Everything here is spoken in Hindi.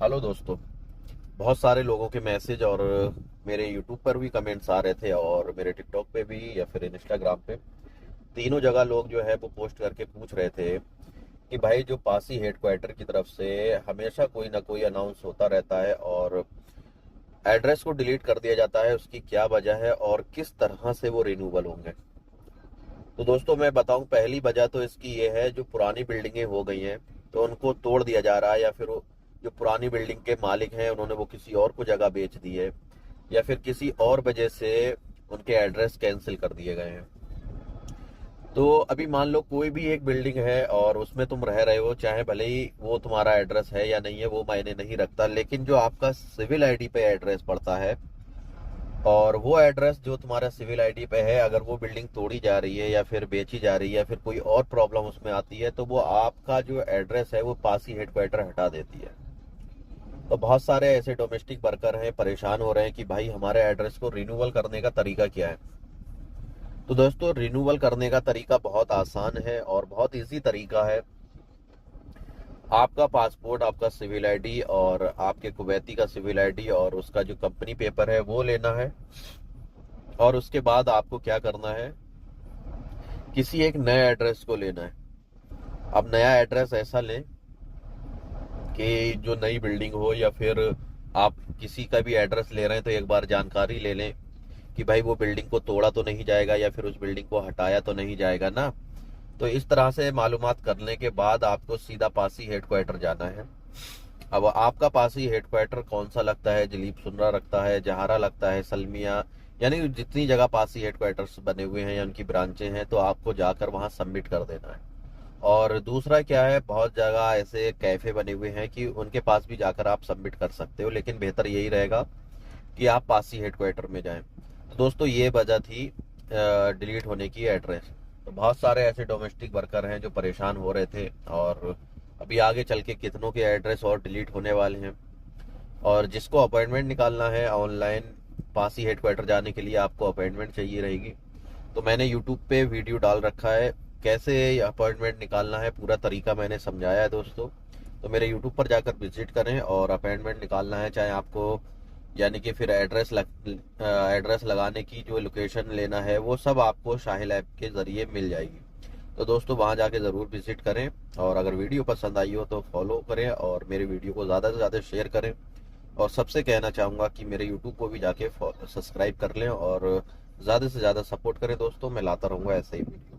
हेलो दोस्तों। बहुत सारे लोगों के मैसेज और मेरे यूट्यूब पर भी कमेंट्स आ रहे थे और मेरे टिकटॉक पे भी या फिर इंस्टाग्राम पे तीनों जगह लोग जो है वो पोस्ट करके पूछ रहे थे कि भाई जो पासी हेडक्वार्टर की तरफ से हमेशा कोई ना कोई अनाउंस होता रहता है और एड्रेस को डिलीट कर दिया जाता है, उसकी क्या वजह है और किस तरह से वो रिन्यूअल होंगे। तो दोस्तों मैं बताऊं, पहली वजह तो इसकी ये है, जो पुरानी बिल्डिंगें हो गई हैं तो उनको तोड़ दिया जा रहा है, या फिर जो पुरानी बिल्डिंग के मालिक हैं उन्होंने वो किसी और को जगह बेच दी है, या फिर किसी और वजह से उनके एड्रेस कैंसिल कर दिए गए हैं। तो अभी मान लो कोई भी एक बिल्डिंग है और उसमें तुम रह रहे हो, चाहे भले ही वो तुम्हारा एड्रेस है या नहीं है वो मायने नहीं रखता, लेकिन जो आपका सिविल आईडी पे एड्रेस पड़ता है और वो एड्रेस जो तुम्हारा सिविल आईडी पे है, अगर वो बिल्डिंग तोड़ी जा रही है या फिर बेची जा रही है या फिर कोई और प्रॉब्लम उसमें आती है, तो वो आपका जो एड्रेस है वो पास ही हेडक्वार्टर हटा देती है। तो बहुत सारे ऐसे डोमेस्टिक वर्कर हैं, परेशान हो रहे हैं कि भाई हमारे एड्रेस को रिन्यूअल करने का तरीका क्या है। तो दोस्तों, रिन्यूअल करने का तरीका बहुत आसान है और बहुत इजी तरीका है। आपका पासपोर्ट, आपका सिविल आईडी और आपके कुवैती का सिविल आईडी और उसका जो कंपनी पेपर है वो लेना है। और उसके बाद आपको क्या करना है, किसी एक नए एड्रेस को लेना है। अब नया एड्रेस ऐसा लें कि जो नई बिल्डिंग हो, या फिर आप किसी का भी एड्रेस ले रहे हैं तो एक बार जानकारी ले लें कि भाई वो बिल्डिंग को तोड़ा तो नहीं जाएगा या फिर उस बिल्डिंग को हटाया तो नहीं जाएगा ना। तो इस तरह से मालूमात करने के बाद आपको सीधा पासी हेडक्वार्टर जाना है। अब आपका पासी हेडक्वार्टर कौन सा लगता है, दिलीप सुनरा लगता है, जहारा लगता है, सलमिया, यानी जितनी जगह पासी हेडक्वार्टर्स बने हुए हैं या उनकी ब्रांचें हैं, तो आपको जाकर वहां सबमिट कर देना है। और दूसरा क्या है, बहुत जगह ऐसे कैफे बने हुए हैं कि उनके पास भी जाकर आप सबमिट कर सकते हो, लेकिन बेहतर यही रहेगा कि आप पासी हेडक्वार्टर में जाएं। तो दोस्तों, ये वजह थी डिलीट होने की एड्रेस। तो बहुत सारे ऐसे डोमेस्टिक वर्कर हैं जो परेशान हो रहे थे, और अभी आगे चल के कितनों के एड्रेस और डिलीट होने वाले हैं। और जिसको अपॉइंटमेंट निकालना है ऑनलाइन पासी हेडक्वार्टर जाने के लिए, आपको अपॉइंटमेंट चाहिए रहेगी। तो मैंने यूट्यूब पे वीडियो डाल रखा है, कैसे अपॉइंटमेंट निकालना है, पूरा तरीका मैंने समझाया है दोस्तों। तो मेरे यूट्यूब पर जाकर विजिट करें और अपॉइंटमेंट निकालना है, चाहे आपको यानी कि फिर एड्रेस लगाने की जो लोकेशन लेना है वो सब आपको शाहिल ऐप के ज़रिए मिल जाएगी। तो दोस्तों, वहाँ जाके ज़रूर विजिट करें, और अगर वीडियो पसंद आई हो तो फॉलो करें और मेरे वीडियो को ज़्यादा से ज़्यादा शेयर करें। और सबसे कहना चाहूँगा कि मेरे यूट्यूब को भी जाके सब्सक्राइब कर लें और ज़्यादा से ज़्यादा सपोर्ट करें दोस्तों। मैं लाता रहूँगा ऐसे ही वीडियो।